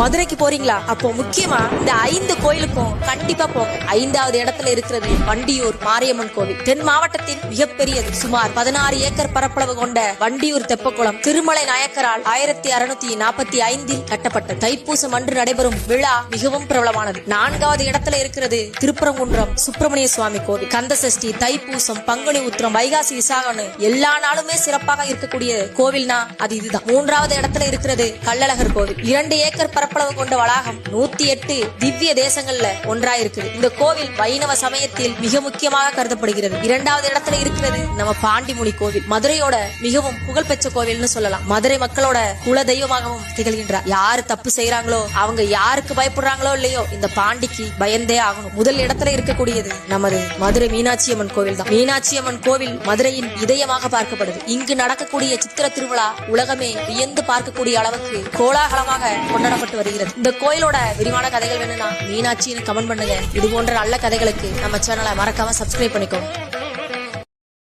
மதுரைக்கு போறீங்களா? அப்போ முக்கியமா இந்த 5 கோயிலுக்கும் கண்டிப்பா போங்க. 5வது இடத்துல இருக்கிறது வண்டியூர் மாரியம்மன் கோவில். தென் மாவட்டத்தின் மிகப்பெரியது. சுமார் 16 ஏக்கர் பரப்பளவு கொண்ட வண்டியூர் தெப்பக்குளம் திருமலை நாயக்கரால் 1645 கட்டப்பட்டது. தைப்பூசம் அன்று நடைபெறும் விழா மிகவும் பிரபலமானது. 4வது இடத்துல இருக்கிறது திருப்பரங்குன்றம் சுப்பிரமணிய சுவாமி கோவில். கந்த சஷ்டி, தைப்பூசம், பங்குனி உத்திரம், வைகாசி விசாகம்னு எல்லா நாளுமே சிறப்பாக இருக்கக்கூடிய கோவில்னா அது இதுதான். 3வது இடத்துல இருக்கிறது கள்ளழகர் கோவில். 2 ஏக்கர் பரப்பளவு கொண்ட வளாகம் 108 திவ்ய தேசங்கள்ல ஒன்றாயிருக்குது. இந்த கோவில் வைணவ சமயத்தில் மிக முக்கியமாக கருதப்படுகிறது. 2வது இடத்துல இருக்கிறது நம்ம பாண்டிமுனி கோவில். மதுரையோட மிகவும் புகழ்பெற்ற கோவில்னு சொல்லலாம். மதுரை மக்களோட குல தெய்வமாகவும் திகழ்கின்றார். யாரு தப்பு செய்யறாங்களோ அவங்க யாருக்கு பயப்படுறாங்களோ இல்லையோ இந்த பாண்டிக்கு பயந்தே ஆகணும். முதல் இடத்துல இருக்கக்கூடியது நமது மதுரை மீனாட்சி அம்மன் கோவில் தான். மீனாட்சி அம்மன் கோவில் மதுரையின் இதயமாக பார்க்கப்படுது. இங்கு நடக்கக்கூடிய சித்திர திருவிழா உலகமே வியந்து பார்க்கக்கூடிய அளவுக்கு கோலாகலமாக கொண்டாடப்பட்டு வருகிறது. இந்த கோயிலோட விரிவான கதைகள் வேணும்னா மீனாட்சின்னு கமெண்ட் பண்ணுங்க. இது போன்ற நல்ல கதைகளுக்கு நம்ம சேனலை மறக்காம சப்ஸ்கிரைப் பண்ணிக்கோங்க.